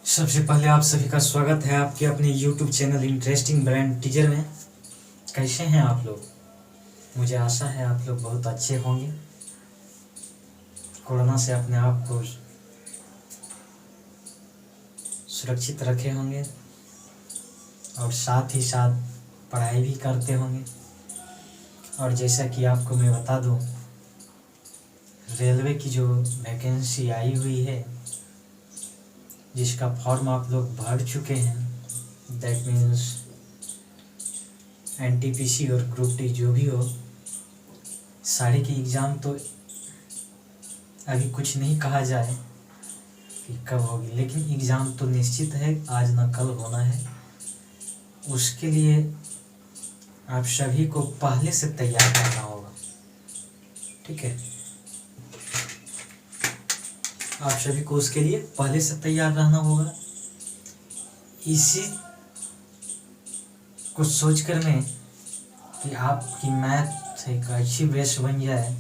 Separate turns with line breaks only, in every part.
सबसे पहले आप सभी का स्वागत है आपके अपने YouTube channel interesting brand teacher में। कैसे हैं आप लोग? मुझे आशा है आप लोग बहुत अच्छे होंगे। कोरोना से अपने आप को सुरक्षित रखे होंगे और साथ ही साथ पढ़ाई भी करते होंगे। और जैसा कि आपको मैं बता दूं, रेलवे की जो वैकेंसी आई हुई है, जिसका फॉर्म आप लोग भर चुके हैं, दैट मीन्स NTPC और ग्रुप डी जो भी हो, सारे के एग्ज़ाम तो अभी कुछ नहीं कहा जाए कि कब होगी, लेकिन एग्ज़ाम तो निश्चित है, आज ना कल होना है। उसके लिए आप सभी को पहले से तैयार रहना होगा, ठीक है? आप सभी को उसके लिए पहले से तैयार रहना होगा। इसी को सोचकर मैं कि आपकी मैथ एक अच्छी बेस बन जाए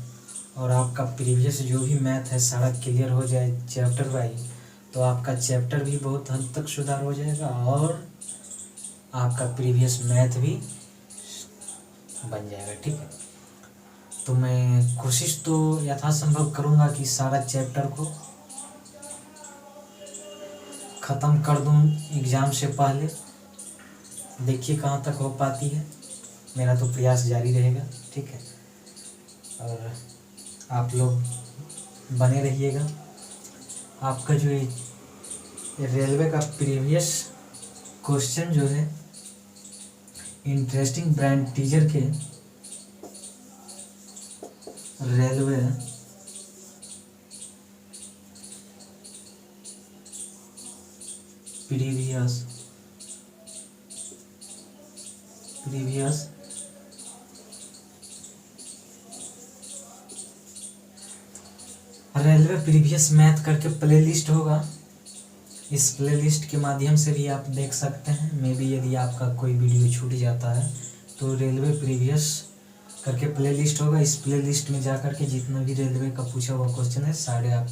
और आपका प्रीवियस जो भी मैथ है सारा क्लियर हो जाए चैप्टर वाइज, तो आपका चैप्टर भी बहुत हद तक सुधार हो जाएगा और आपका प्रीवियस मैथ भी बन जाएगा, ठीक है? तो मैं कोशिश तो यथासंभव करूँगा कि सारा चैप्टर को ख़त्म कर दूँ एग्ज़ाम से पहले। देखिए कहाँ तक हो पाती है, मेरा तो प्रयास जारी रहेगा, ठीक है? और आप लोग बने रहिएगा। आपका जो रेलवे का प्रीवियस क्वेश्चन जो है इंटरेस्टिंग ब्रांड टीचर के railway previous railway previous math करके प्लेलिस्ट होगा। इस प्लेलिस्ट के माध्यम से भी आप देख सकते हैं। मे बी यदि आपका कोई वीडियो छूट जाता है तो रेलवे प्रीवियस करके प्लेलिस्ट होगा। इस प्लेलिस्ट में जाकर के जितना भी रेलवे का पूछा हुआ क्वेश्चन है सारे आप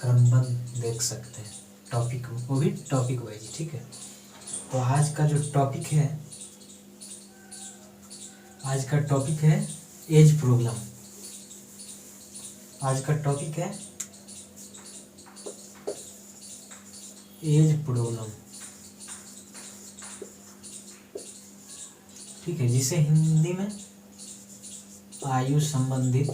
क्रमबद्ध देख सकते हैं, टॉपिक वो भी टॉपिक वाइज, ठीक है? तो आज का जो टॉपिक है, आज का टॉपिक है एज प्रॉब्लम। आज का टॉपिक है एज प्रॉब्लम, ठीक है? जिसे हिंदी में आयु संबंधित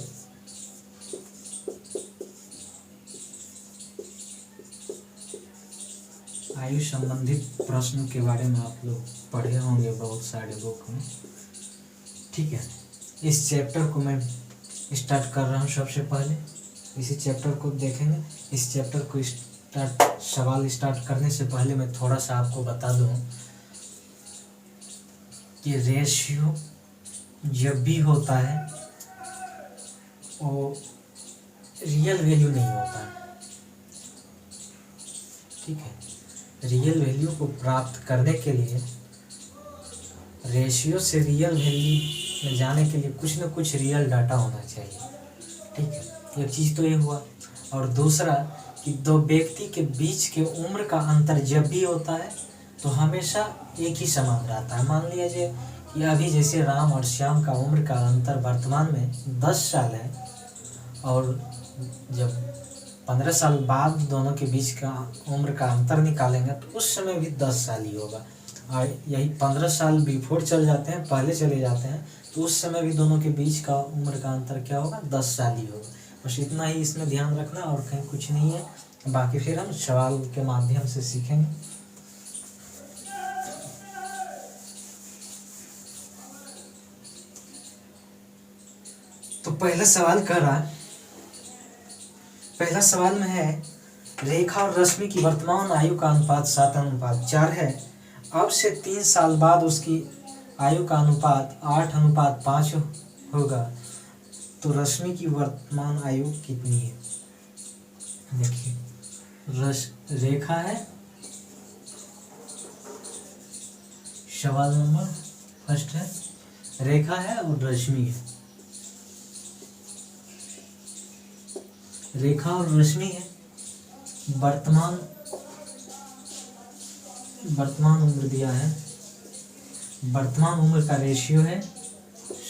प्रश्न के बारे में आप लोग पढ़े होंगे बहुत सारे बुक में, ठीक है? इस चैप्टर को मैं स्टार्ट कर रहा हूँ। सबसे पहले इसी चैप्टर को देखेंगे। इस चैप्टर को सवाल स्टार्ट करने से पहले मैं थोड़ा सा आपको बता दूं कि रेशियो जब भी होता है वो रियल वैल्यू नहीं होता है, ठीक है? रियल वैल्यू को प्राप्त करने के लिए रेशियो से रियल वैल्यू में जाने के लिए कुछ न कुछ रियल डाटा होना चाहिए, ठीक है? एक चीज़ तो ये हुआ। और दूसरा कि दो व्यक्ति के बीच के उम्र का अंतर जब भी होता है तो हमेशा एक ही समान रहता है। मान लीजिए कि अभी जैसे राम और श्याम का उम्र का अंतर वर्तमान में 10 साल है और जब 15 साल बाद दोनों के बीच का उम्र का अंतर निकालेंगे तो उस समय भी 10 साल ही होगा। और यही 15 साल बिफोर चल जाते हैं, पहले चले जाते हैं, तो उस समय भी दोनों के बीच का उम्र का अंतर क्या होगा? 10 साल ही होगा। बस इतना ही इसमें ध्यान रखना और कहीं कुछ नहीं है। बाकी फिर हम सवाल के माध्यम से सीखेंगे। तो पहला सवाल कर रहा है, पहला सवाल में है रेखा और रश्मि की वर्तमान आयु का अनुपात 7:4 है। अब से 3 साल बाद उसकी आयु का अनुपात 8:5 होगा, तो रश्मि की वर्तमान आयु कितनी है? देखिए, रेखा है, सवाल नंबर फर्स्ट है, रेखा है और रश्मि है। रेखा और रश्मि है, वर्तमान वर्तमान उम्र दिया है, वर्तमान उम्र का रेशियो है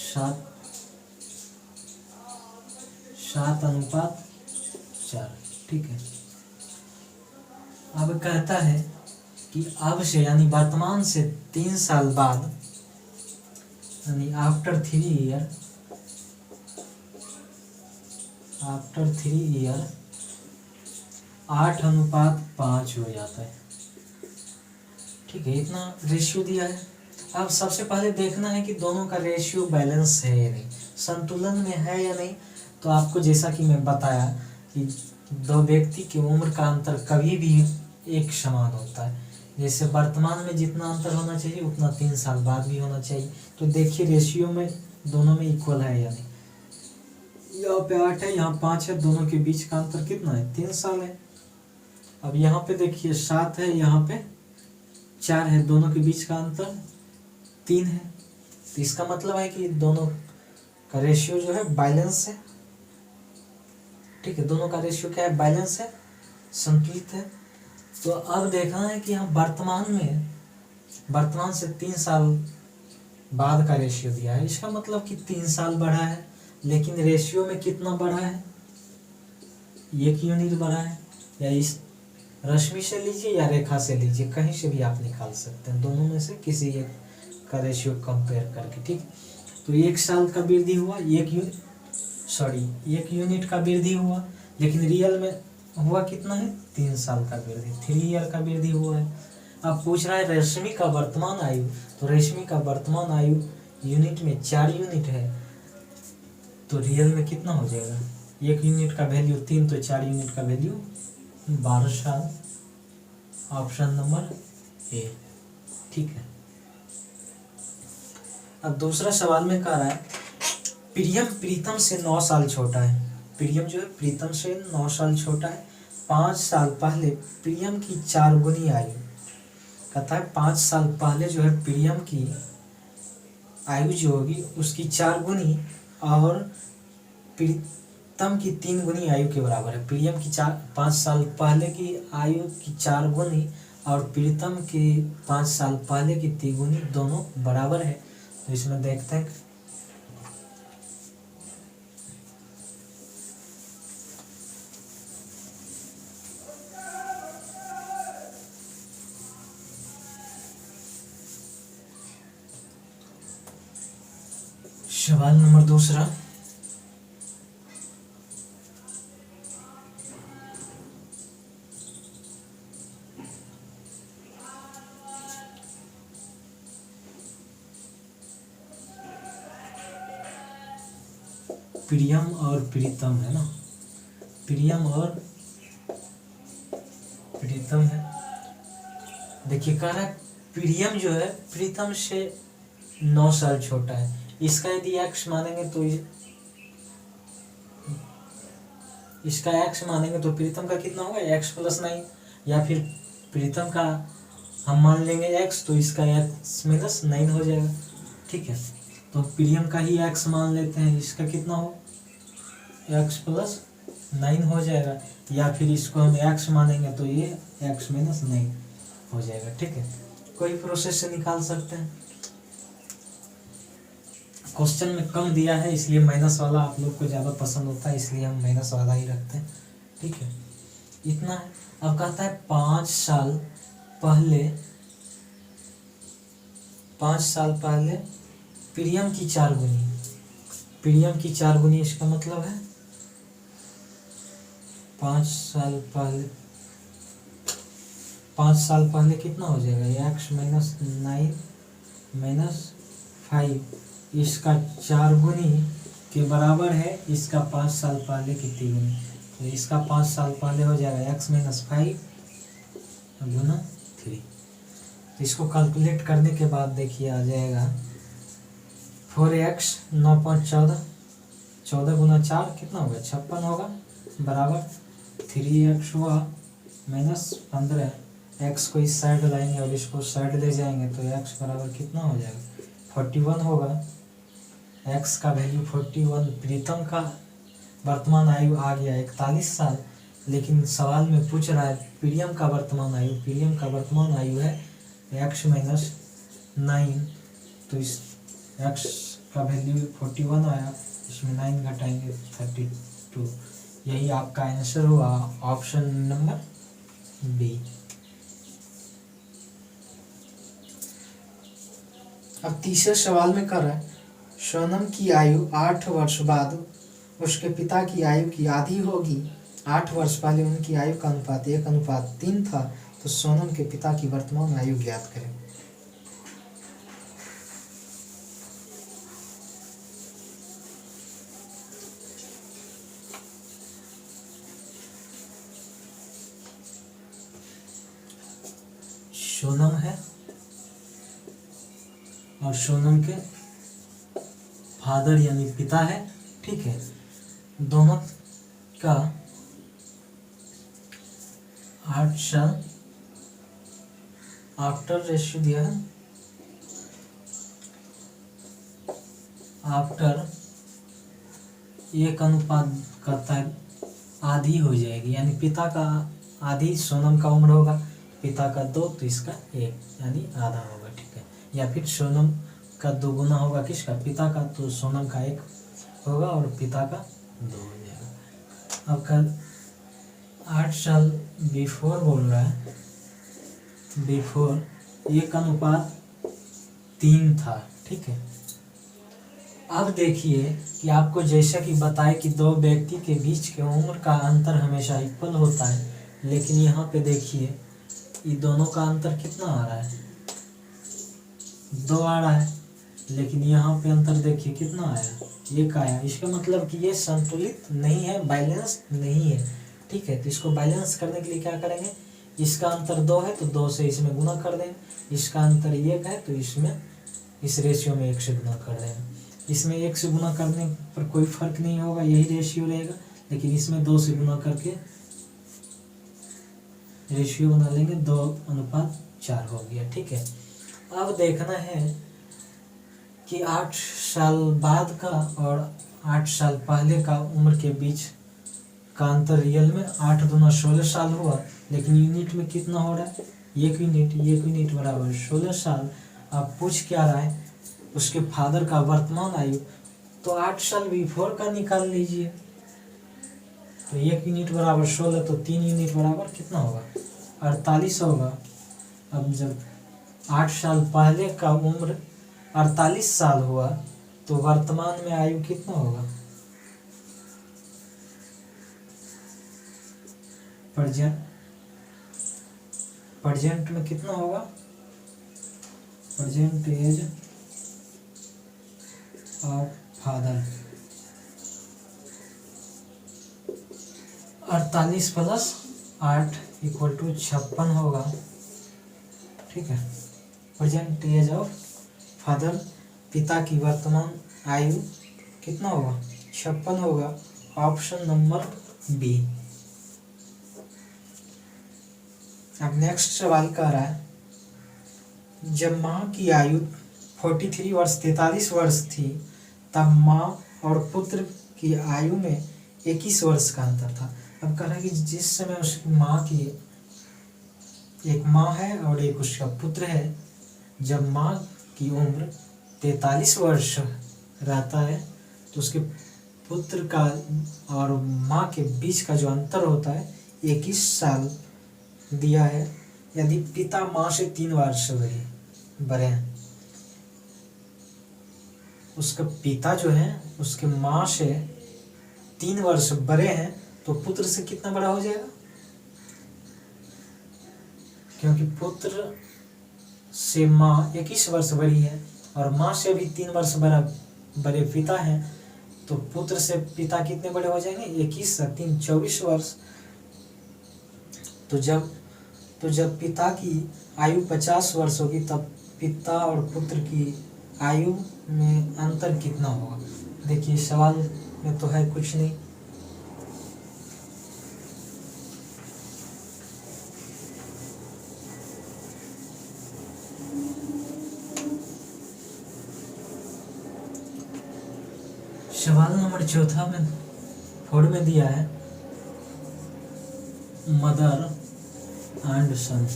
7:4। ठीक है। अब कहता है कि अब से यानी वर्तमान से 3 साल बाद यानी आफ्टर 3 ईयर 8:5 हो जाता है। ठीक है, इतना रेशियो दिया है। अब सबसे पहले देखना है कि दोनों का रेशियो बैलेंस है या नहीं, संतुलन में है या नहीं। तो आपको जैसा कि मैं बताया कि दो व्यक्ति की उम्र का अंतर कभी भी एक समान होता है। जैसे वर्तमान में जितना अंतर होना चाहिए उतना 3 साल बाद भी होना चाहिए। तो देखिए रेशियो में दोनों में इक्वल है या नहीं। यहाँ पे 8 है, यहाँ 5 है, दोनों के बीच का अंतर कितना है? 3 साल है। अब यहाँ पे देखिए 7 है, यहाँ पे 4 है, दोनों के बीच का अंतर 3 है। तो इसका मतलब है कि दोनों का रेशियो जो है बैलेंस है। ठीक है, दोनों का रेशियो क्या है? बैलेंस है, संतुलित है। तो अब देखना है कि हम वर्तमान से 3 साल बाद का रेशियो दिया है। इसका मतलब कि 3 साल बढ़ा है, लेकिन रेशियो में कितना बढ़ा है? 1 यूनिट बढ़ा है। या इस रश्मि से लीजिए या रेखा से लीजिए, कहीं से भी आप निकाल सकते हैं, दोनों में से किसी एक का रेशियो कंपेयर करके। ठीक, तो 1 साल का वृद्धि हुआ, 1 यूनिट का वृद्धि हुआ, लेकिन रियल में हुआ कितना है? 3 साल का वृद्धि, 3 ईयर का वृद्धि हुआ है। अब पूछ रहा है रेशमी का वर्तमान आयु, तो रेशमी का वर्तमान आयु यूनिट में 4 यूनिट है, तो रियल में कितना हो जाएगा? 1 यूनिट का वैल्यू 3, तो 4 यूनिट का वैल्यू 12 साल। Option number A. ठीक है। अब दूसरा सवाल में कह रहा है प्रियम प्रीतम से 9 साल छोटा है। प्रियम जो है प्रीतम से 9 साल छोटा है। 5 साल पहले प्रियम की 4 गुनी आयु, कहता है 5 साल पहले जो है प्रियम की आयु जो होगी उसकी 4 गुनी और प्रीतम की 3 गुनी आयु के बराबर है। प्रियम की 5 साल पहले की आयु की 4 गुनी और प्रीतम की 5 साल पहले की 3 गुनी दोनों बराबर है। तो इसमें देखते हैं सवाल नंबर दूसरा। प्रियम और प्रीतम है ना, प्रियम और प्रीतम है। देखिए कह रहा है प्रियम जो है प्रीतम से 9 साल छोटा है। इसका यदि एक्स मानेंगे तो इसका एक्स मानेंगे तो प्रीतम का कितना होगा? x+9। या फिर प्रीतम का हम मान लेंगे x, तो इसका x-9 हो जाएगा। ठीक है, तो प्रियम का ही x मान लेते हैं, इसका कितना हो? x+9 हो जाएगा। या फिर इसको हम x मानेंगे तो ये x-9 हो जाएगा। ठीक है, कोई प्रोसेस से निकाल सकते हैं। क्वेश्चन में कम दिया है इसलिए माइनस वाला आप लोग को ज़्यादा पसंद होता है, इसलिए हम माइनस वाला ही रखते हैं। ठीक है, इतना है। अब कहता है 5 साल पहले प्रियम की 4 गुनी, प्रियम की 4 गुनी, इसका मतलब है 5 साल पहले कितना हो जाएगा? x-9 -5, इसका 4 गुनी के बराबर है इसका 5 साल पहले की 3 गुनी। तो इसका 5 साल पहले हो जाएगा x-5 गुना 3। तो इसको कैलकुलेट करने के बाद देखिए आ जाएगा 4x 9×5 14, 14 गुना 4 कितना होगा? 56 होगा, बराबर 3x हुआ -15। x को इस साइड लाएंगे और इसको साइड ले जाएंगे तो x बराबर कितना हो जाएगा? 41 होगा। x का वैल्यू 41। प्रीतम का वर्तमान आयु आ गया 41 साल, लेकिन सवाल में पूछ रहा है प्रियम का वर्तमान आयु। प्रियम का वर्तमान आयु है x माइनस 9, तो इस x का वैल्यू 41 आया, इसमें 9 घटाएंगे 32। यही आपका आंसर हुआ ऑप्शन नंबर बी। अब तीसरे सवाल में कर रहा है, सोनम की आयु 8 वर्ष बाद उसके पिता की आयु की आधी होगी। 8 वर्ष पहले उनकी आयु का अनुपात 1:3 था, तो सोनम के पिता की वर्तमान आयु ज्ञात करें। सोनम है और सोनम के फादर यानी पिता है, ठीक है। दोनों का 8 साल आफ्टर रेशियो दिया है, आफ्टर 1 करता है आधी हो जाएगी, यानी पिता का आधी सोनम का उम्र होगा, पिता का 2 तो इसका 1 यानी आधा होगा, ठीक है। या फिर सोनम का 2 गुना होगा किसका, पिता का, तो सोनम का 1 होगा और पिता का 2 हो जाएगा। अब कल 8 साल बिफोर बोल रहा है, बिफोर 1:3 था, ठीक है। अब देखिए कि आपको जैसा कि बताए कि दो व्यक्ति के बीच के उम्र का अंतर हमेशा इक्वल होता है, लेकिन यहाँ पे देखिए ये दोनों का अंतर कितना आ रहा है, 2 आ रहा है, लेकिन यहाँ पे अंतर देखिए कितना आया, 1 आया। इसका मतलब कि ये संतुलित नहीं है, बैलेंस नहीं है, ठीक है। तो इसको बैलेंस करने के लिए क्या करेंगे, इसका अंतर 2 है तो 2 से इसमें गुना कर देंगे, इसका अंतर 1 है तो इसमें इस रेशियो में 1 से गुना कर देंगे। इसमें 1 से गुना करने पर कोई फर्क नहीं होगा, यही रेशियो रहेगा, लेकिन इसमें 2 से गुना करके रेशियो बना लेंगे, 2:4 हो गया, ठीक है। अब देखना है कि 8 साल बाद का और 8 साल पहले का उम्र के बीच का अंतर रियल में 8 दूना 16 साल हुआ, लेकिन यूनिट में कितना हो रहा है, 1 यूनिट बराबर 16 साल। अब पूछ क्या रहा है, उसके फादर का वर्तमान आयु, तो 8 साल बिफोर का निकाल लीजिए, तो 1 यूनिट बराबर 16, तो 3 यूनिट बराबर कितना होगा, 48 होगा। अब जब 8 साल पहले का उम्र 48 साल हुआ, तो वर्तमान में आयु कितना होगा, प्रेजेंट में कितना होगा, प्रेजेंट एज ऑफ फादर 48 + 8 = 56 होगा, ठीक है। प्रेजेंट एज ऑफ फादर, पिता की वर्तमान आयु कितना होगा, 56 होगा, ऑप्शन नंबर बी। अब नेक्स्ट सवाल कह रहा है, जब माँ की आयु 43 वर्ष 43 वर्ष थी, तब माँ और पुत्र की आयु में 21 वर्ष का अंतर था। अब कह रहा है कि जिस समय उसकी माँ की, एक माँ है और एक उसका पुत्र है, जब माँ की उम्र 43 वर्ष रहता है, तो उसके पुत्र का और माँ के बीच का जो अंतर होता है 21 साल दिया है, यदि पिता माँ से 3 वर्ष बड़े हैं, उसका पिता जो है उसके माँ से 3 वर्ष बड़े हैं, तो पुत्र से कितना बड़ा हो जाएगा, क्योंकि पुत्र से माँ 21 वर्ष बड़ी है और माँ से भी 3 वर्ष बड़े पिता हैं, तो पुत्र से पिता कितने बड़े हो जाएंगे, 21 से 3 24 वर्ष। तो जब पिता की आयु 50 वर्ष होगी, तब पिता और पुत्र की आयु में अंतर कितना होगा। देखिए सवाल में तो है कुछ नहीं, सवाल नंबर 4 में दिया है, मदर एंड सन।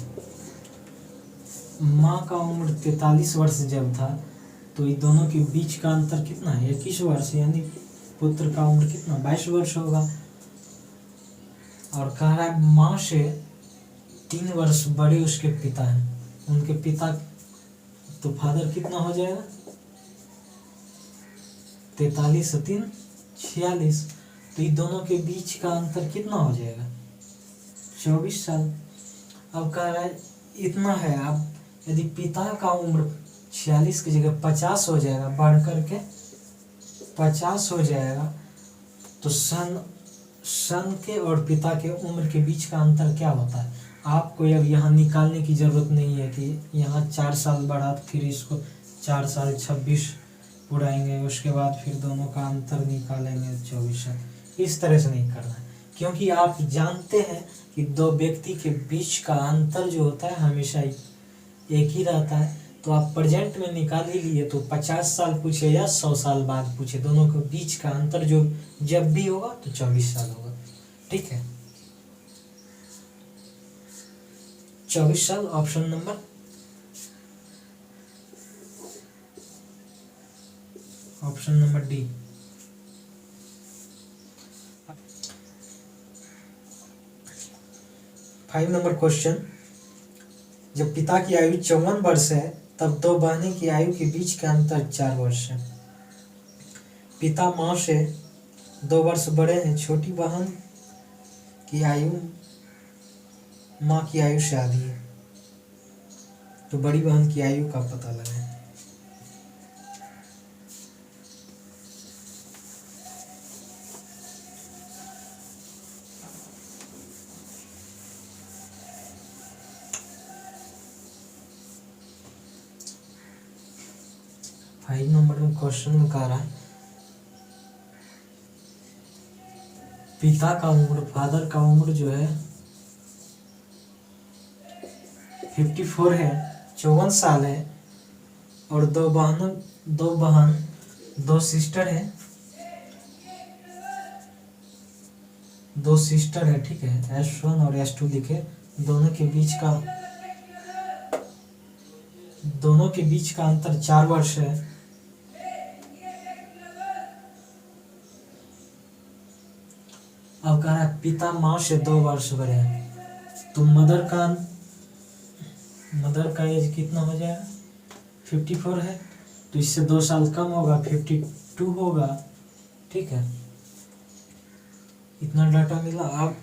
माँ का उम्र 43 वर्ष जब था तो ये दोनों के बीच का अंतर कितना है? 21 वर्ष, यानी पुत्र का उम्र कितना? 22 वर्ष होगा। और कह रहा है माँ से 3 वर्ष बड़े उसके पिता हैं, उनके पिता, तो फादर कितना हो जाएगा? 43 और 3 46, तो ये दोनों के बीच का अंतर कितना हो जाएगा? 24 साल। अब कह रहा है इतना है, अब यदि पिता का उम्र 46 की जगह 50 हो जाएगा, बढ़ करके 50 हो जाएगा, तो सन के और पिता के उम्र के बीच का अंतर क्या होता है? आपको अब यहाँ निकालने की जरूरत नहीं है कि यहाँ 4 साल बढ़ा फिर इसको 4 साल 26 उड़ाएंगे, उसके बाद फिर दोनों का अंतर निकालेंगे 24 साल। इस तरह से नहीं करना है, क्योंकि आप जानते हैं कि दो व्यक्ति के बीच का अंतर जो होता है हमेशा एक ही रहता है। तो आप प्रेजेंट में निकाल ही लिए, तो 50 साल पूछे या 100 साल बाद पूछे, दोनों के बीच का अंतर जो जब भी होगा तो 24 साल होगा। ठीक है, 24 साल option number D. Five number question, जब पिता की आयु 54 वर्ष है तब दो बहनें की आयु के बीच का अंतर 4 वर्ष है। पिता माँ से 2 वर्ष बड़े हैं, छोटी बहन की आयु माँ की आयु से आधी है, तो बड़ी बहन की आयु का पता लगाएं। फाइव नंबर में क्वेश्चन में कह रहा है पिता का उम्र, फादर का उम्र जो है 54 है, 54 साल है, और दो बहन 2 सिस्टर है, 2 सिस्टर है। ठीक है, S1 और S2 लिखे, दोनों के बीच का अंतर 4 वर्ष है। अब कह रहा है पिता माँ से 2 वर्ष बड़े हैं, तो मदर का एज कितना हो जाएगा? 54 है, तो इससे 2 साल कम होगा, 52 होगा। ठीक है, इतना डाटा मिला। अब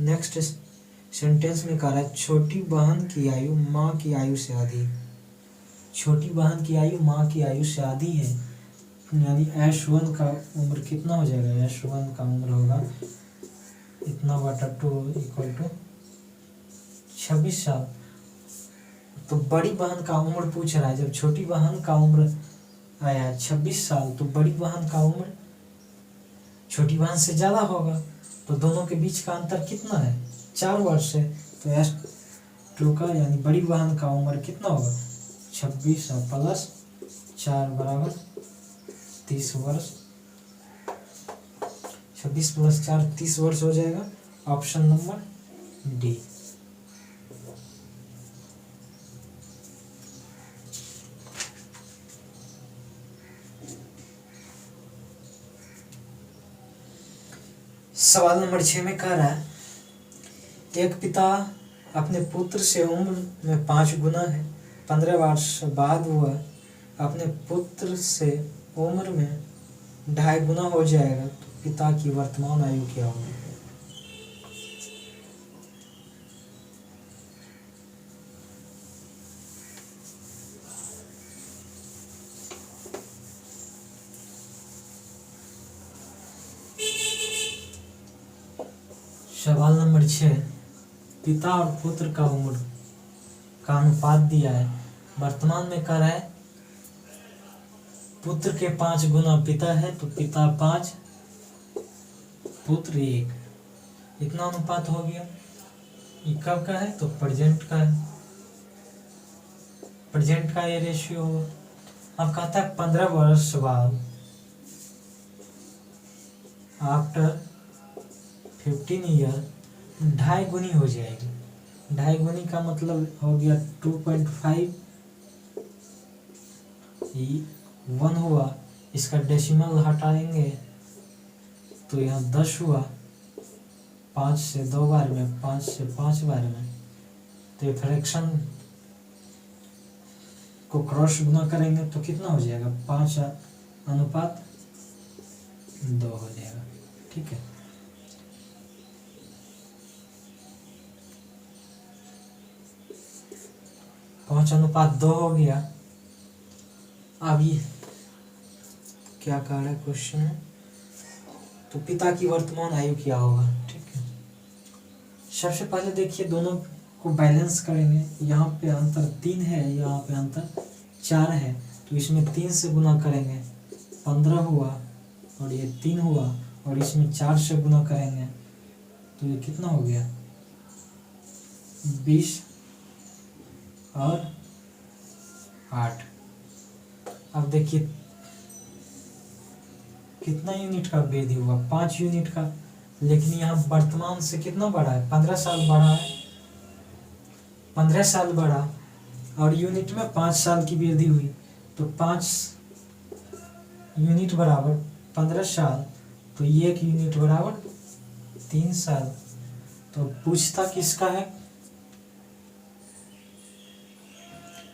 नेक्स्ट सेंटेंस में कह रहा है छोटी बहन की आयु माँ की आयु से आधी है। छोटी बहन की आयु माँ की आयु से आधी है, यानी S1 का उम्र कितना हो जाएगा? S1 का उम्र होगा इतना बटा 2 इक्वल टू 26 साल। तो बड़ी बहन का उम्र पूछ रहा है, जब छोटी बहन का उम्र आया 26 साल, तो बड़ी बहन का उम्र छोटी बहन से ज़्यादा होगा, तो दोनों के बीच का अंतर कितना है? 4 वर्ष है। तो S2 का यानी बड़ी बहन का उम्र कितना होगा? 26 प्लस 4 बराबर 30 वर्ष। 26 प्लस 4 30 वर्ष हो जाएगा। Option number D. सवाल नंबर 6 में कह रहा है एक पिता अपने पुत्र से उम्र में 5 गुना है, 15 वर्ष बाद वह अपने पुत्र से उम्र में 2.5 गुना हो जाएगा, तो पिता की वर्तमान आयु क्या होगी? सवाल नंबर 6, पिता और पुत्र का उम्र का अनुपात दिया है। वर्तमान में कह रहा है पुत्र के 5 गुना पिता है, तो पिता 5 पुत्र 1, इतना अनुपात हो गया। ये कब का है? तो प्रेजेंट का है, प्रेजेंट का ये रेशियो होगा। अब कहता है 15 वर्ष बाद आफ्टर 15 ईयर 2.5 गुनी हो जाएगी। ढाई गुनी का मतलब हो गया 2.5, 1 हुआ, इसका डेसिमल हटाएंगे तो यहाँ 10 हुआ, 5 से 2 बार में, 5 से 5 बार में, तो ये फ्रैक्शन को क्रॉस गुना करेंगे तो कितना हो जाएगा, 5:2 हो जाएगा। ठीक है, पाँच अनुपात 2 हो गया। अब ये क्या कह रहा है क्वेश्चन में, तो पिता की वर्तमान आयु क्या होगा। ठीक है, सबसे पहले देखिए दोनों को बैलेंस करेंगे। यहाँ पे अंतर 3 है, यहाँ पे अंतर 4 है, तो इसमें 3 से गुना करेंगे 15 हुआ, और ये 3 हुआ, और इसमें 4 से गुना करेंगे तो ये कितना हो गया, 20 और 8। अब देखिए कितना यूनिट का वृद्धि हुआ, 5 यूनिट का, लेकिन यहाँ वर्तमान से कितना बढ़ा है, 15 साल बढ़ा है, 15 साल बढ़ा, और यूनिट में 5 साल की वृद्धि हुई, तो 5 यूनिट बराबर 15 साल, तो 1 यूनिट बराबर 3 साल। तो पूछता किसका है,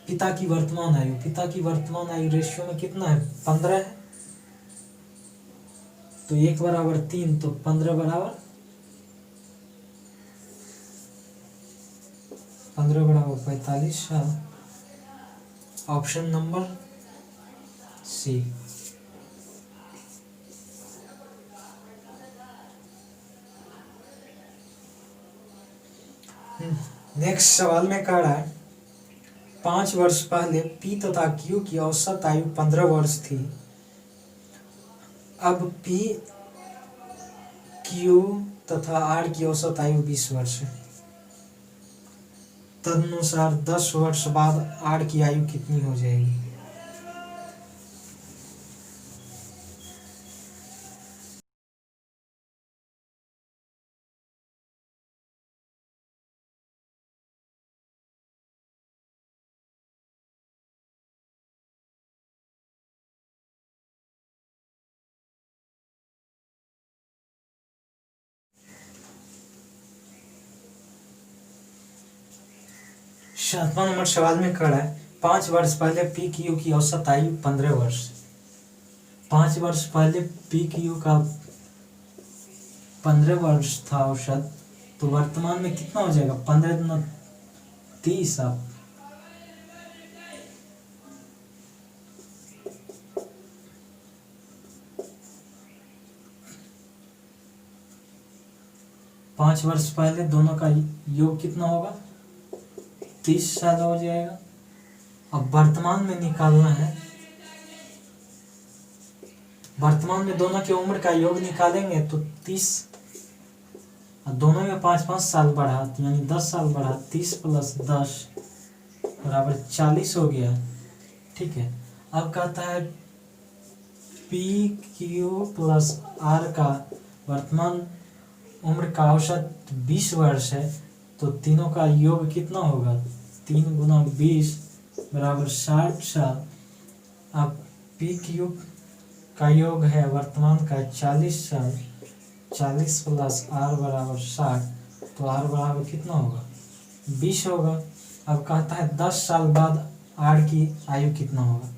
पिता की वर्तमान आयु। पिता की वर्तमान आयु रेशियो में कितना है, 15 है, तो 1 बराबर 3, तो 15 बराबर 45 साल। ऑप्शन नंबर सी। नेक्स्ट सवाल में कह रहा है 5 वर्ष पहले पी तथा क्यू की औसत आयु 15 वर्ष थी, अब पी क्यू तथा आर की औसत आयु 20 वर्ष है। तदनुसार 10 वर्ष बाद आर की आयु कितनी हो जाएगी। सातवां नंबर सवाल में कह रहा है 5 वर्ष पहले पी क्यू की औसत आयु 15 वर्ष। 5 वर्ष पहले पी क्यू का 15 वर्ष था औसत, तो वर्तमान में कितना हो जाएगा, 15 दूना 30। आप 5 वर्ष पहले दोनों का योग कितना होगा, 30 साल हो जाएगा। अब वर्तमान में निकालना है, वर्तमान में दोनों की उम्र का योग निकालेंगे तो 30, दोनों में 5-5 साल बढ़ा, यानी 10 साल बढ़ा, 30 + 10 बराबर 40 हो गया। ठीक है, अब कहता है पी क्यू प्लस आर का वर्तमान उम्र का औसत 20 वर्ष है, तो तीनों का योग कितना होगा, 3 × 20 बराबर 60 साल। अब पी क्यू का योग है वर्तमान का 40 साल, 40 + आर बराबर 60, तो आर बराबर कितना होगा, 20 होगा। अब कहता है 10 साल बाद आर की आयु कितना होगा,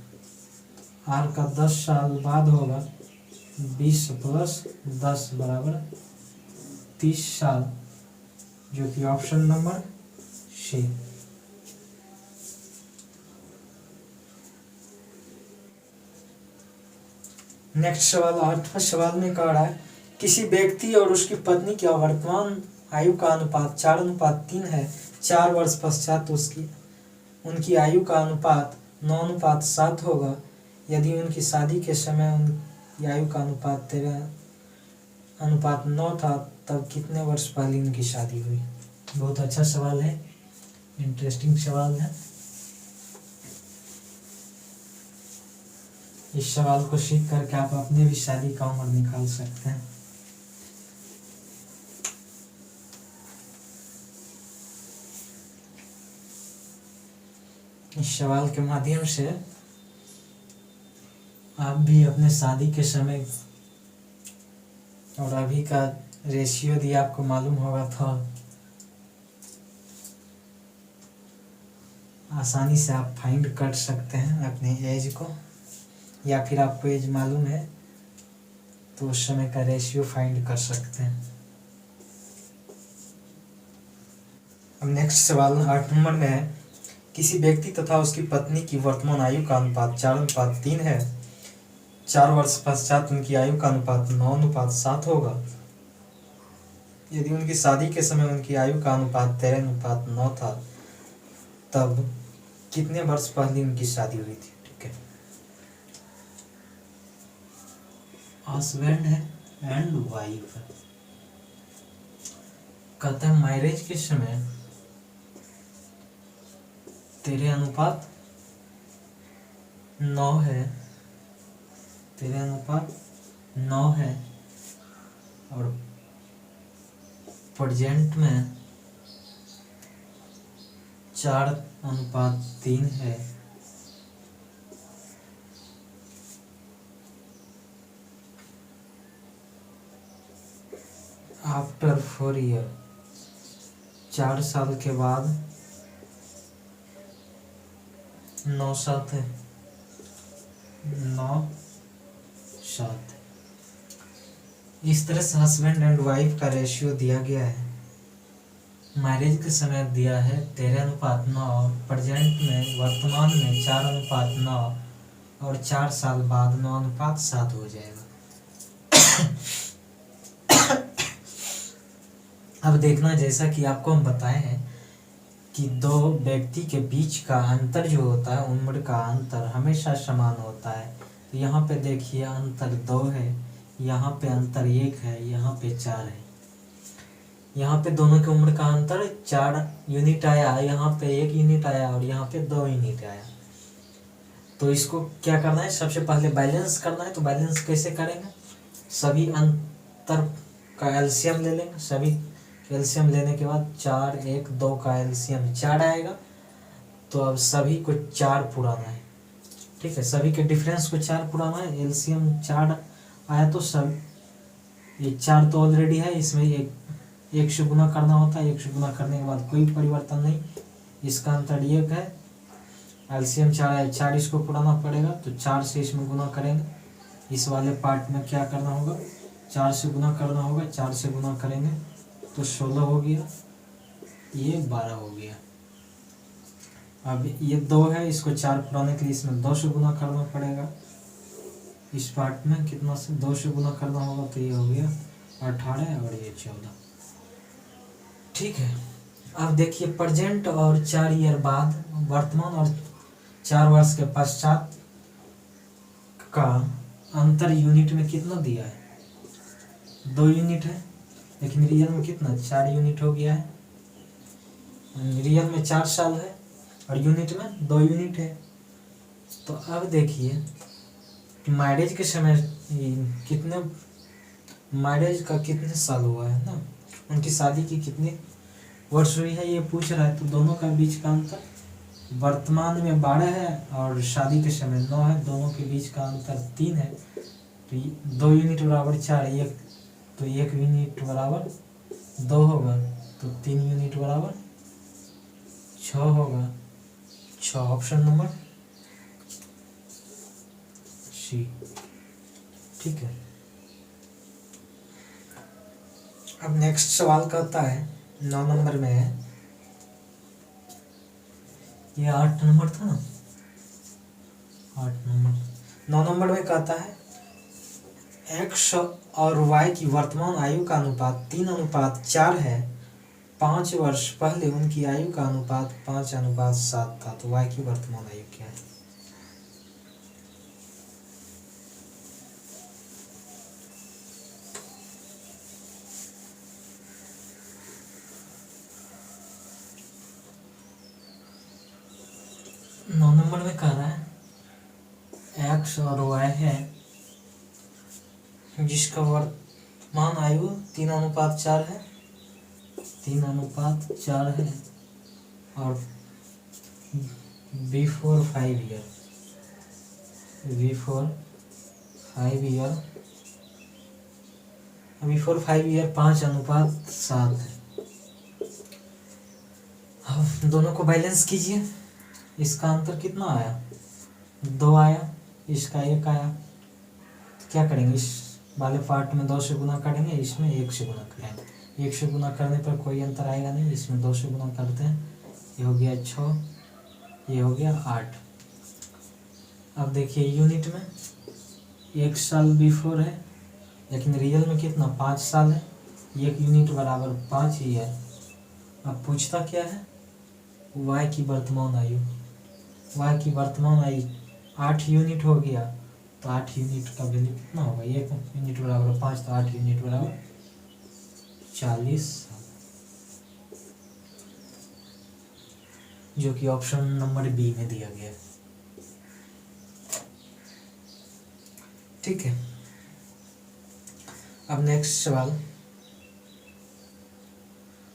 आर का 10 साल बाद होगा 20 + 10 बराबर 30 साल, जो कि ऑप्शन नंबर सी। नेक्स्ट सवाल 8वां सवाल में कह रहा है किसी व्यक्ति और उसकी पत्नी की वर्तमान आयु का अनुपात 4:3 है। 4 वर्ष पश्चात उसकी उनकी आयु का अनुपात 9:7 होगा। यदि उनकी शादी के समय उनकी आयु का अनुपात 13:9 था, तब कितने वर्ष पहले उनकी शादी हुई। बहुत अच्छा सवाल है, इंटरेस्टिंग सवाल है। इस सवाल को सीख करके आप अपने भी शादी का उम्र निकाल सकते हैं। इस सवाल के माध्यम से आप भी अपने शादी के समय और अभी का रेशियो यदि आपको मालूम होगा तो आसानी से आप फाइंड कर सकते हैं अपने एज को, या फिर आपको एज मालूम है तो उस समय का रेशियो फाइंड कर सकते हैं। अब नेक्स्ट सवाल 8 नंबर में है, किसी व्यक्ति तथा उसकी पत्नी की वर्तमान आयु का अनुपात 4:3 है। 4 वर्ष पश्चात उनकी आयु का अनुपात 9:7 होगा। यदि उनकी शादी के समय उनकी आयु का अनुपात 13:9 था, तब कितने वर्ष पहले उनकी शादी हुई थी? ठीक है, हस्बैंड है एंड वाइफ। कहते हैं मैरिज के समय 13:9 है, 13:9 है, और प्रेजेंट में 4:3 है। आफ्टर 4 ईयर, 4 साल के बाद 9:7 है, 9:7। इस तरह से हस्बैंड एंड वाइफ का रेशियो दिया गया है। मैरिज के समय दिया है 13:9, प्रेजेंट में वर्तमान में 4:9, और 4 साल बाद 9:7 हो जाएगा। अब देखना, जैसा कि आपको हम बताए हैं कि दो व्यक्ति के बीच का अंतर जो होता है, उम्र का अंतर हमेशा समान होता है। तो यहाँ पे देखिए अंतर 2 है, यहाँ पे अंतर 1 है, यहाँ पे 4 है। यहाँ पे दोनों की उम्र का अंतर 4 यूनिट आया, यहाँ पे 1 यूनिट आया, और यहाँ पे 2 यूनिट आया। तो इसको क्या करना है, सबसे पहले बैलेंस करना है। तो बैलेंस कैसे करेंगे, सभी अंतर का एलसीएम ले लेंगे। सभी एलसीएम लेने के बाद 4, 1, 2 का एलसीएम 4 आएगा। तो अब सभी को 4 पुराना है, ठीक है, सभी के डिफरेंस को 4 पुराना है। एलसीएम 4 आया तो सब ये 4 तो ऑलरेडी है, इसमें एक से गुना करना होता है। 1 से गुना करने के बाद कोई परिवर्तन नहीं, इसका अंतर 1 है। एलसीएम 4 है, 4 इसको पुराना पड़ेगा, तो 4 से इसमें गुना करेंगे। इस वाले पार्ट में क्या करना होगा, 4 से गुना करना होगा। 4 से गुना करेंगे तो 16 हो गया, ये 12 हो गया। अब ये 2 है, इसको 4 पुराने के लिए इसमें 2 से गुना करना पड़ेगा। इस पार्ट में कितना से 2 से गुना करना होगा, तो ये हो गया 18 और ये 14। ठीक है, अब देखिए प्रेजेंट और 4 ईयर बाद, वर्तमान और 4 वर्ष के पश्चात का अंतर यूनिट में कितना दिया है, 2 यूनिट है। लेकिन रियल में कितना, 4 यूनिट हो गया है। रियल में 4 साल है और यूनिट में 2 यूनिट है। तो अब देखिए मैरिज के समय कितने, मैरिज का कितने साल हुआ है ना, उनकी शादी की कितने वर्ष हुई है ये पूछ रहा है। तो दोनों का बीच का अंतर वर्तमान में 12 है और शादी के समय 9 है। दोनों के बीच का अंतर 3 है। तो 2 यूनिट बराबर 4, एक तो 1 यूनिट बराबर 2 होगा, तो 3 यूनिट बराबर 6 होगा। 6 ऑप्शन नंबर सी, ठीक है। अब नेक्स्ट सवाल कहता है 9 नंबर में है, ये 8 नंबर था ना, 8 नंबर। 9 नंबर में कहता है एक्स और वाई की वर्तमान आयु का अनुपात 3:4 है। 5 वर्ष पहले उनकी आयु का अनुपात 5:7 था। तो वाई की वर्तमान आयु क्या है? नौ नंबर में कह रहा है एक्स और वाई है जिसका वर्तमान आयु 3:4 है, 3:4 है, और before 5 year, before 5 year, before 5 year 5:7 है। अब दोनों को बैलेंस कीजिए, इसका अंतर कितना आया, 2 आया, इसका 1 आया। तो क्या करेंगे, इस वाले पार्ट में 2 से गुना करेंगे, इसमें 1 से गुना करेंगे। 1 से गुना करने पर कोई अंतर आएगा नहीं, इसमें 2 से गुना करते हैं, ये हो गया 6, ये हो गया 8। अब देखिए यूनिट में 1 साल बिफोर है, लेकिन रियल में कितना 5 साल है, 1 यूनिट बराबर 5 ईयर। अब पूछता क्या है, y की वर्तमान आयु, y की वर्तमान आयु 8 यूनिट हो गया, तो 8 यूनिट का वैल्यू कितना होगा, 1 यूनिट बराबर 5, तो 8 यूनिट बराबर 40 साल, जो कि ऑप्शन नंबर बी में दिया गया है। ठीक है, अब नेक्स्ट सवाल,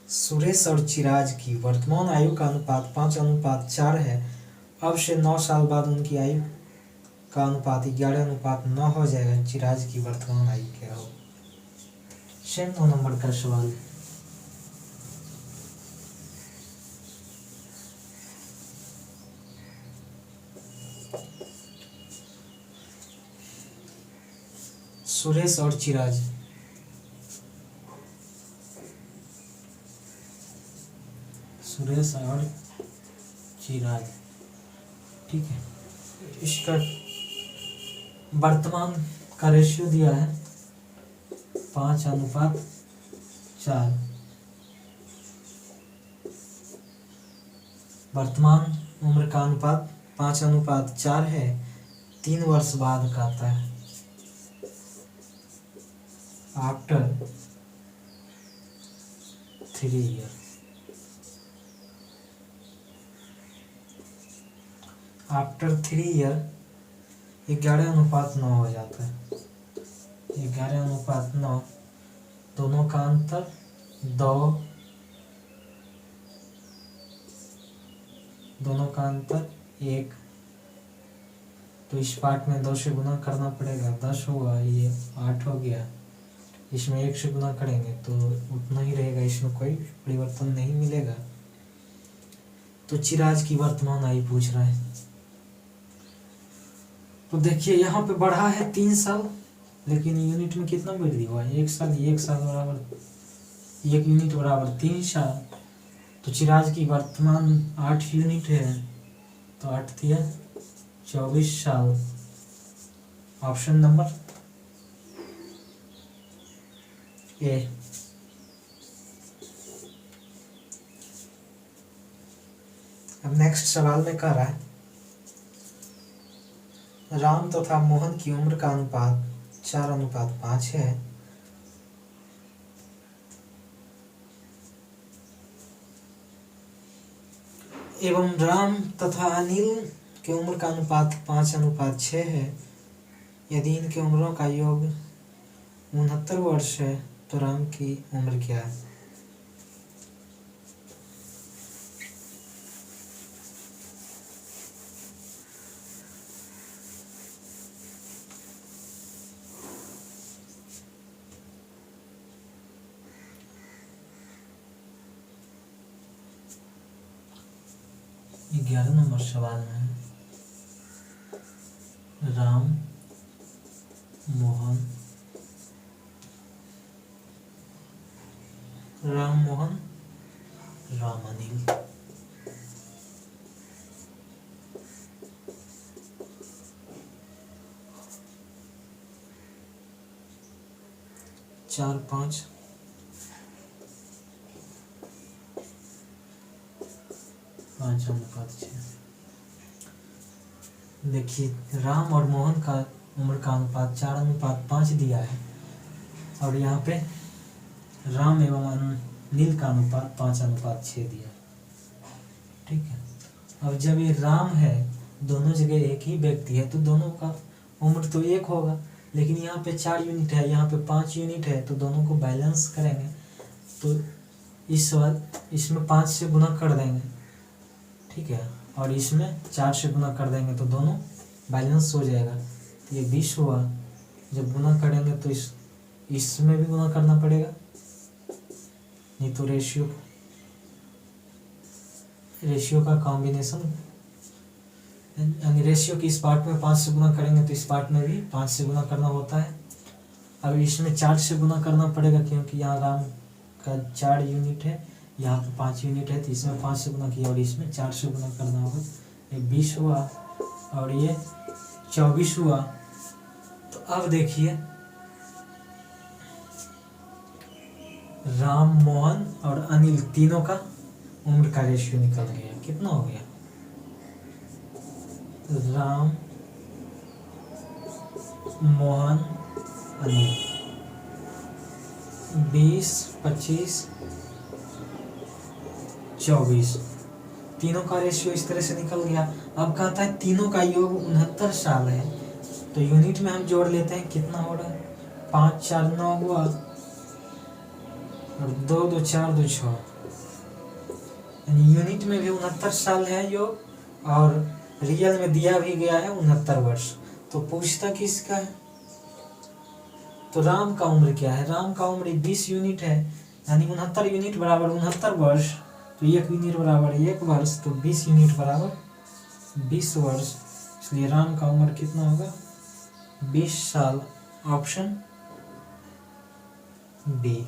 सुरेश और चिराज की वर्तमान आयु का अनुपात 5:4 है। अब से 9 साल बाद उनकी आयु का अनुपात 11:9 हो जाएगा। चिराज की वर्तमान आयु क्या हो। सेम 9 नंबर का सवाल। सुरेश और चिराज, सुरेश और चिराज, ठीक है, इसका वर्तमान का रेशियो दिया है 5:4। वर्तमान उम्र का अनुपात 5:4 है, 3 वर्ष बाद का आता है। आफ्टर 3 ईयर, आफ्टर 3 ईयर 11:9 हो जाता है। 11:9, दोनों का अंतर 2, दोनों का अंतर 1, तो इस पार्ट में 2 से गुना करना पड़ेगा, 10 होगा, ये 8 हो गया, इसमें 1 से गुना करेंगे तो उतना ही रहेगा, इसमें कोई परिवर्तन नहीं मिलेगा। तो चिराज की वर्तमान आयु पूछ रहा है, तो देखिए यहाँ पे बढ़ा है 3 साल, लेकिन यूनिट में कितना वृद्धि हुआ है, 1 साल, 1 साल बराबर 1 यूनिट बराबर 3 साल। तो चिराज की वर्तमान 8 यूनिट है, तो 8 दिया 24 साल। Option number A. अब नेक्स्ट सवाल में कह रहा है, राम तथा मोहन की उम्र का अनुपात 4:5 है। एवं राम तथा अनिल की उम्र का अनुपात 5:6 है। यदि इनकी उम्रों का योग 69 वर्ष है, तो राम की उम्र क्या है। 11 नंबर सवाल में राम मोहन, राम अनिल, चार 5 5:6। देखिए राम और मोहन का उम्र का अनुपात 4:5 दिया है, और यहाँ पे राम एवं अनिल का अनुपात 5:6 दिया है। ठीक है, अब जब ये राम है, दोनों जगह एक ही व्यक्ति है, तो दोनों का उम्र तो 1 होगा, लेकिन यहाँ पे 4 यूनिट है, यहाँ पे 5 यूनिट है, तो दोनों को बैलेंस करेंगे तो इसमें 5 से गुना कर देंगे। ठीक है, और इसमें 4 से गुना कर देंगे तो दोनों बैलेंस हो जाएगा। तो ये 20 हुआ। जब गुना करेंगे तो इसमें भी गुना करना पड़ेगा, नहीं तो रेशियो का कॉम्बिनेशन, यानी रेशियो की इस पार्ट में 5 से गुना करेंगे तो इस पार्ट में भी 5 से गुना करना होता है। अब इसमें 4 से गुना करना पड़ेगा क्योंकि यहाँ राम का 4 यूनिट है, यहाँ पे 5 यूनिट है, तो इसमें 5 से गुना किया और इसमें 4 से गुना करना होगा। ये 20 हुआ और ये 24 हुआ। तो अब देखिए राम, मोहन और अनिल तीनों का उम्र का रेशियो निकल गया। कितना हो गया? राम, मोहन, अनिल 20, 25, 24 तीनों का रेशियो इस तरह से निकल गया। अब कहता है तीनों का योग 69 साल है, तो यूनिट में हम जोड़ लेते हैं। कितना हो रहा है? 5 4 9 हुआ और 2 2 4 2 6, यानी यूनिट में भी 69 साल है योग और रियल में दिया भी गया है 69 वर्ष। तो पूछता किसका है? तो राम का उम्र क्या है? राम का उम्र 20 यूनिट है, यानी 69 यूनिट बराबर 69 वर्ष। तो 1 यूनिट बराबर 1 वर्ष, तो 20 यूनिट बराबर 20 वर्ष। इसलिए राम का उम्र कितना होगा? 20 साल। Option B.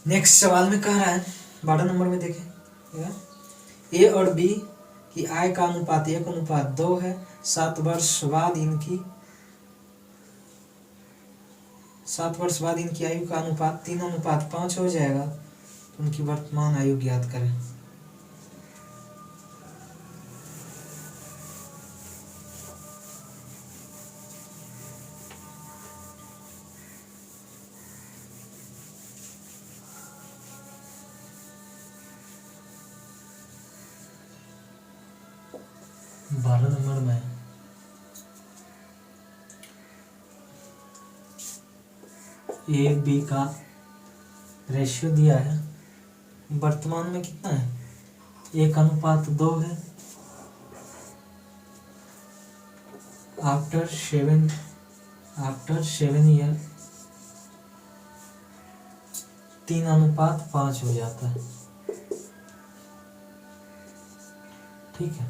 नेक्स्ट सवाल में कह रहा है 12 नंबर में देखें, ए और बी की आय का अनुपात 1:2 है। 7 वर्ष बाद इनकी आयु का अनुपात 3:5 हो जाएगा। तो उनकी वर्तमान आयु ज्ञात करें। बारह नंबर में ए बी का रेशियो दिया है। वर्तमान में कितना है? 1:2 है। आफ्टर 7 ईयर 3:5 हो जाता है। ठीक है,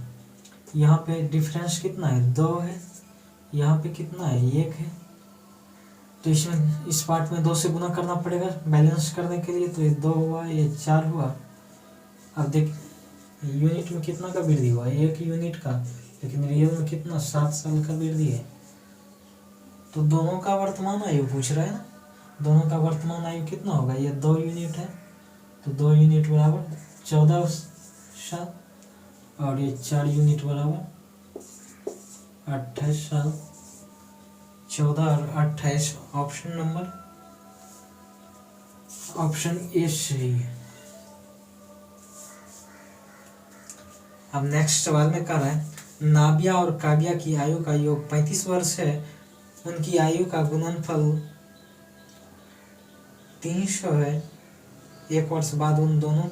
यहाँ पे डिफरेंस कितना है? 2 है। यहाँ पे कितना है? 1 है। तो इसमें इस पार्ट में 2 से गुना करना पड़ेगा बैलेंस करने के लिए। तो ये 2 हुआ, ये 4 हुआ। अब देख यूनिट में कितना का वृद्धि हुआ? 1 यूनिट का, लेकिन रियल में कितना? 7 साल का वृद्धि है। तो दोनों का वर्तमान आयु पूछ रहा है ना, दोनों का वर्तमान आयु कितना होगा? ये 2 यूनिट है, तो 2 यूनिट बराबर 14 साल और ये 4 यूनिट बराबर 28 साल। 14 और 28 ऑप्शन ए सही है। अब नेक्स्ट सवाल में कह रहा है नाबिया और काव्या की आयु का योग 35 वर्ष है। उनकी आयु का गुणनफल 300 है। 1 वर्ष बाद उन दोनों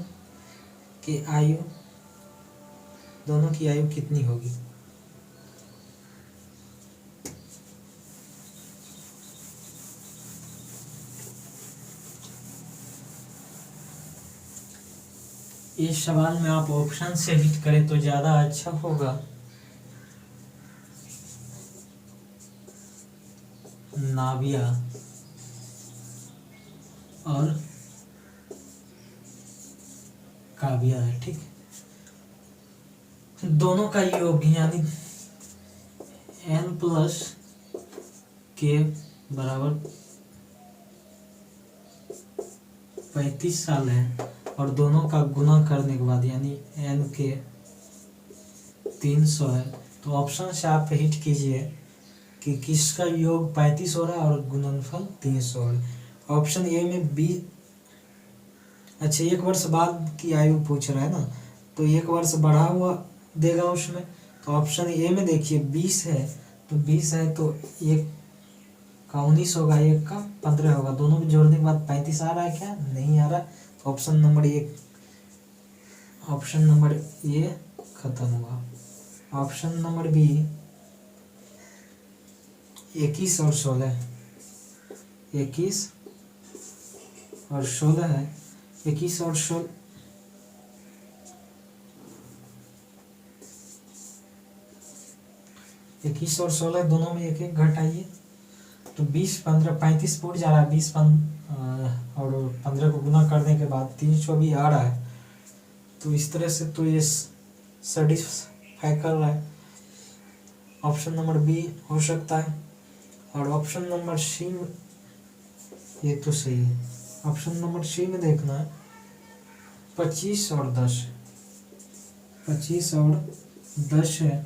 की आयु कितनी होगी? इस सवाल में आप ऑप्शन से हिट करें तो ज्यादा अच्छा होगा। नाबिया और काव्या है। ठीक, दोनों का योग यानी n+k बराबर 35 साल है और दोनों का गुना करने के बाद यानी n के 300 है। तो ऑप्शन से आप हिट कीजिए कि किसका योग 35 हो रहा है और गुणनफल 300 है। ऑप्शन ए में बी। अच्छा, 1 वर्ष बाद की आयु पूछ रहा है ना, तो 1 वर्ष बढ़ा हुआ देगा उसमें। तो ऑप्शन ए में देखिए 20 है, तो 20 है तो का 19 होगा, एक का 15 होगा, दोनों को जोड़ने के बाद 35 आ रहा है क्या? नहीं आ रहा। तो ऑप्शन नंबर ए खत्म हुआ। ऑप्शन नंबर बी 21 और 16, 21 और 16 है। 21 और 16, 21 और 16 दोनों में एक एक घटाइए, तो 20 15 35 फुट जा रहा है। 20 और 15 को गुना करने के बाद 324 आ रहा है। तो इस तरह से तो ये सेटिस्फाई कर रहा है। ऑप्शन नंबर बी हो सकता है। और ऑप्शन नंबर सी में ये तो सही है। ऑप्शन नंबर सी में देखना है 25 और 10, 25 और 10 है।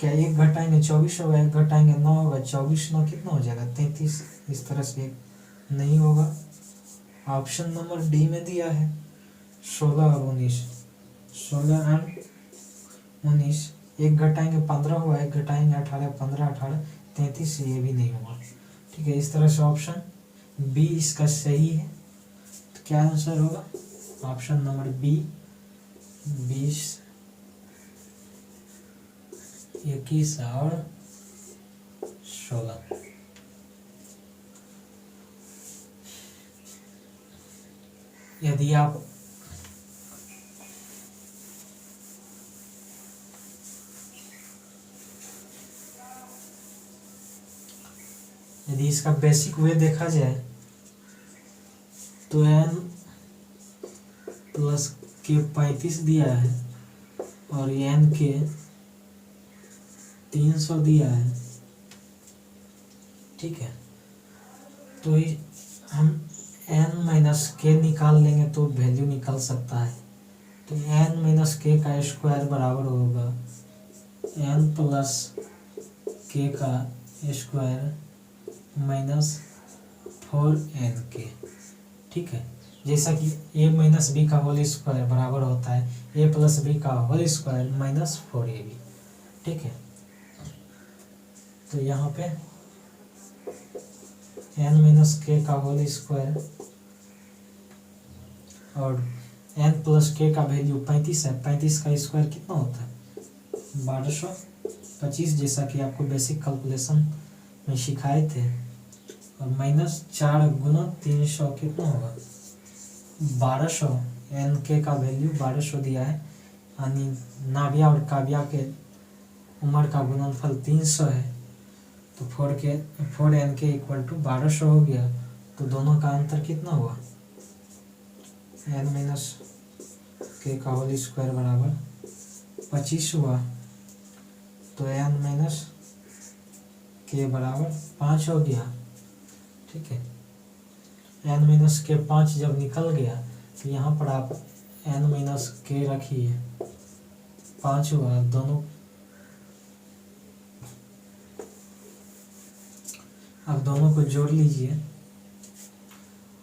क्या एक घटाएंगे 24 होगा, एक घटाएंगे 9 होगा, 24 9 कितना हो जाएगा? 33। इस तरह से नहीं होगा। ऑप्शन नंबर डी में दिया है 16 और 19, 16 एंड 19, एक घटाएंगे 15 हुआ, एक घटाएंगे 18, 15 18 33, ये भी नहीं होगा। ठीक है, इस तरह से ऑप्शन बी इसका सही है। तो क्या आंसर होगा? ऑप्शन नंबर बी 20, 21 और 16। यदि आप इसका बेसिक वे देखा जाए तो n प्लस के 35 दिया है और n के 300 दिया है। ठीक है, तो हम n माइनस के निकाल लेंगे तो वैल्यू निकल सकता है। तो n माइनस के का स्क्वायर बराबर होगा n प्लस के का स्क्वायर माइनस 4n के। ठीक है, जैसा कि a माइनस बी का होल स्क्वायर बराबर होता है a प्लस बी का होल स्क्वायर माइनस 4ab। ठीक है, तो यहाँ पे n माइनस के का होल स्क्वायर और n प्लस के का वैल्यू 35 है। 35 का स्क्वायर कितना होता है? 1225, जैसा कि आपको बेसिक कैलकुलेशन में सिखाए थे। और माइनस 4 गुना 300 कितना होगा? 1200। एन के का वैल्यू 1200 दिया है, यानी नाभिया और काव्या के उम्र का गुणनफल 300 है। तो 4n के इक्वल टू 1200 हो गया। तो दोनों का अंतर कितना हुआ? n माइनस के का होल स्क्वायर बराबर 25 हुआ। तो n माइनस के बराबर 5 हो गया। ठीक है, n माइनस के 5 जब निकल गया तो यहाँ पर आप n माइनस के रखिए, 5 हुआ। दोनों अब दोनों को जोड़ लीजिए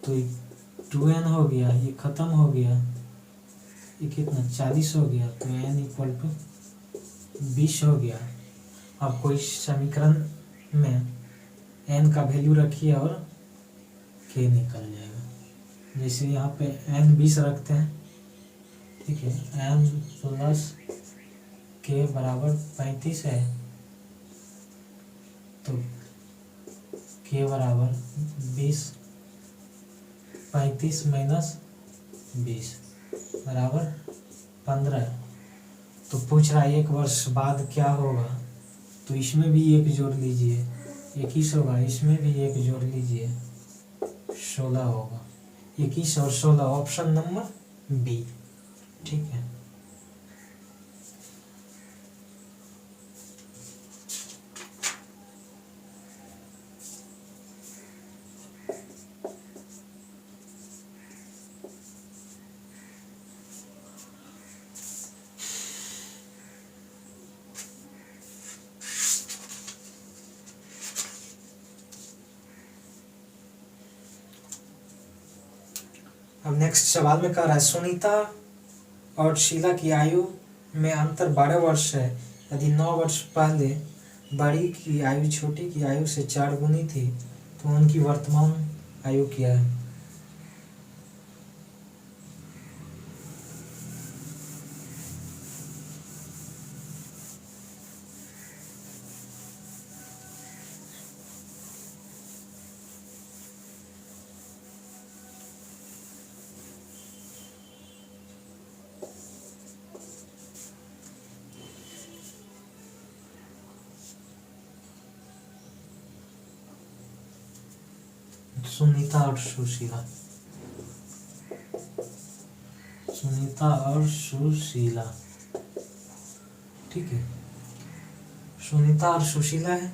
तो 2n हो गया, ये खत्म हो गया, ये कितना 40 हो गया। तो n इक्वल टू 20 हो गया। अब कोई समीकरण में n का वैल्यू रखिए और k निकल जाएगा। जैसे यहाँ पे n 20 रखते हैं। ठीक है, n प्लस k बराबर 35 है, तो k बराबर 20, 35 माइनस 20 बराबर 15। तो पूछ रहा है 1 वर्ष बाद क्या होगा, तो इसमें भी 1 जोड़ लीजिए, 21 होगा। इसमें भी 1 जोड़ लीजिए, 16 होगा। 21 और 16 ऑप्शन नंबर बी। ठीक है, अब नेक्स्ट सवाल में कह रहा है सुनीता और शीला की आयु में अंतर 12 वर्ष है। यदि 9 वर्ष पहले बड़ी की आयु छोटी की आयु से 4 गुनी थी तो उनकी वर्तमान आयु क्या है? सुनीता और सुशीला, सुनीता और सुशीला, ठीक है। सुनीता और सुशीला है,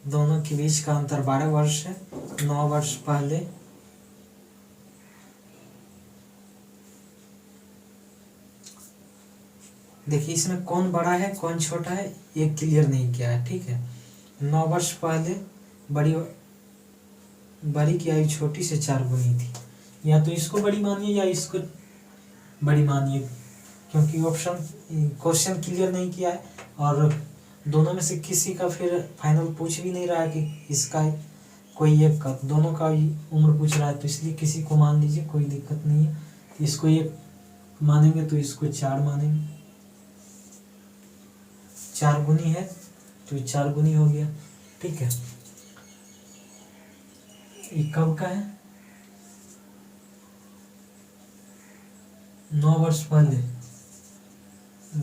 दोनों के बीच का अंतर 12 वर्ष है। 9 वर्ष पहले देखिए इसमें कौन बड़ा है कौन छोटा है ये क्लियर नहीं किया है, ठीक है। 9 वर्ष पहले बड़ी की आयु छोटी से 4 गुनी थी। या तो इसको बड़ी मानिए या इसको बड़ी मानिए, क्योंकि ऑप्शन क्वेश्चन क्लियर नहीं किया है और दोनों में से किसी का फिर फाइनल पूछ भी नहीं रहा है कि इसका कोई एक का, दोनों का उम्र पूछ रहा है, तो इसलिए किसी को मान लीजिए, कोई दिक्कत नहीं है। इसको एक मानेंगे तो इसको 4 मानेंगे, 4 गुनी है तो 4 गुनी हो गया, ठीक है। ये कब का है? 9 वर्ष पहले,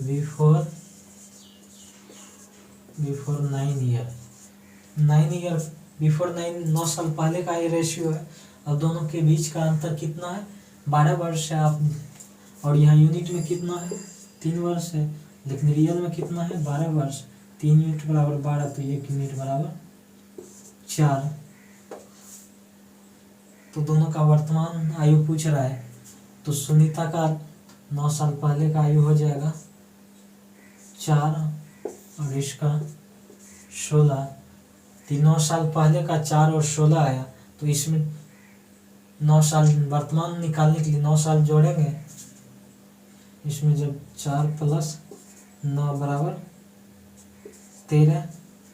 बिफोर 9 ईयर, 9 साल पहले का ये रेशियो है। और दोनों के बीच का अंतर कितना है? 12 वर्ष है। आप और यहाँ यूनिट में कितना है? 3 वर्ष है, लेकिन रियल में कितना है? 12 वर्ष। 3 यूनिट बराबर 12, तो 1 यूनिट बराबर 4। तो दोनों का वर्तमान आयु पूछ रहा है, तो सुनीता का 9 साल पहले का आयु हो जाएगा 4 और इसका 16। 9 साल पहले का 4 और 16 आया, तो इसमें 9 साल वर्तमान निकालने के लिए 9 साल जोड़ेंगे। इसमें जब 4 + 9 बराबर 13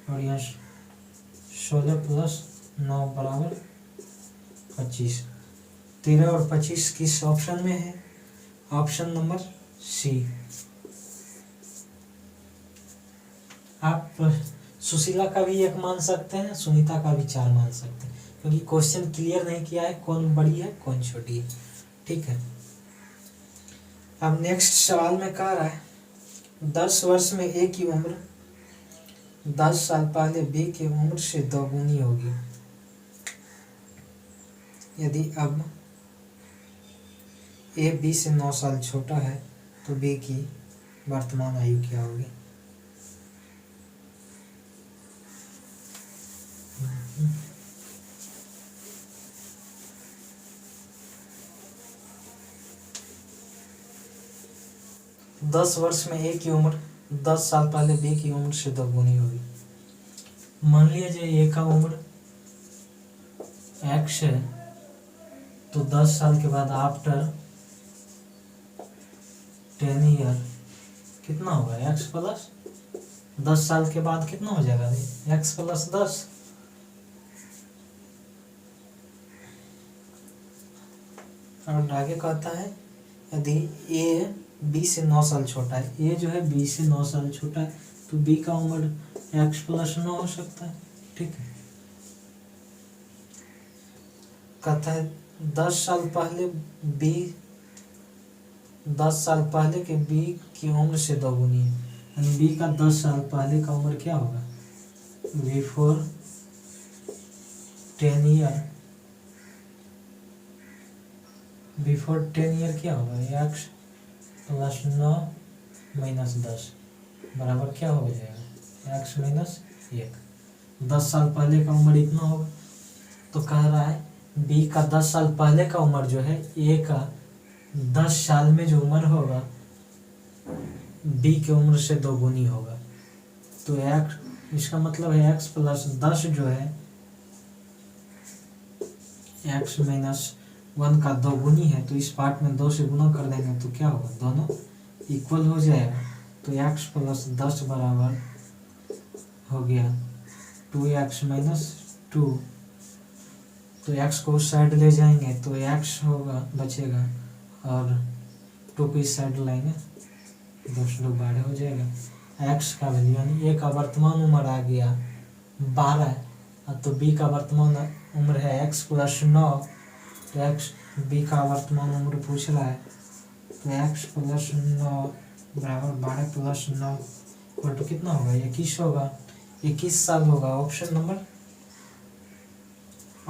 और यहाँ 16 + 9 बराबर 25। 13 और 25 किस ऑप्शन में है? Option number C. आप सुशीला का भी 1 मान सकते हैं, सुनीता का भी 4 मान सकते हैं, क्योंकि क्वेश्चन क्लियर नहीं किया है कौन बड़ी है कौन छोटी है, ठीक है। अब नेक्स्ट सवाल में कह रहा है 10 वर्ष में ए की उम्र 10 साल पहले बी की उम्र से 2 गुनी होगी। यदि अब ए बी से 9 साल छोटा है तो बी की वर्तमान आयु क्या होगी? दस वर्ष में ए की उम्र 10 साल पहले बी की उम्र से 2 गुनी होगी। मान लीजिए ए का उम्र x है, तो 10 साल के बाद आफ्टर 10 ईयर कितना होगा? x प्लस 10 साल के बाद कितना हो जाएगा? x + 10। और आगे कहता है यदि ए बी से 9 साल छोटा है, ए जो है बी से 9 साल छोटा है, तो बी का उम्र x + 9 हो सकता है, ठीक है। कहता है 10 साल पहले बी 10 साल पहले के बी की उम्र से 2 गुनी है, यानी बी का 10 साल पहले का उम्र क्या होगा? बिफोर 10 ईयर, बिफोर 10 ईयर क्या होगा? x + 9 - 10 बराबर क्या हो जाएगा? x - 1। 10 साल पहले का उम्र इतना होगा, तो कह रहा है बी का 10 साल पहले का उम्र जो है ए का 10 साल में जो उम्र होगा बी की उम्र से 2 गुनी होगा। तो x, इसका मतलब है x + 10 जो है x - 1 का 2 गुनी है, तो इस पार्ट में 2 से गुना कर देंगे तो क्या होगा? दोनों इक्वल हो जाएगा। तो x + 10 बराबर हो गया 2x माइनस 2, तो x को उस साइड ले जाएंगे तो x होगा बचेगा और 2 को इस साइड लाएंगे, 2 बारह हो जाएगा। x का वैल्यू यानी a का वर्तमान उम्र आ गया 12, तो b का वर्तमान उम्र है x प्लस 9, तो x b का वर्तमान उम्र पूछ रहा है, तो x प्लस 9 बराबर 12 प्लस 9 इक्वल टू कितना होगा, 21 होगा, 21 साल होगा।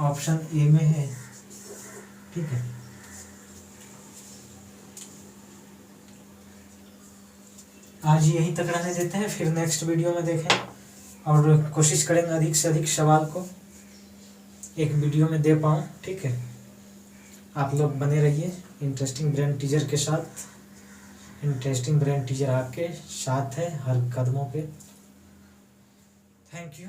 ऑप्शन ए में है। ठीक है, आज यहीं तक रहने देते हैं, फिर नेक्स्ट वीडियो में देखें और कोशिश करेंगे अधिक से अधिक सवाल को एक वीडियो में दे पाऊँ। ठीक है, आप लोग बने रहिए इंटरेस्टिंग ब्रेन टीचर के साथ। इंटरेस्टिंग ब्रेन टीचर आपके साथ है हर कदमों पे। Thank you.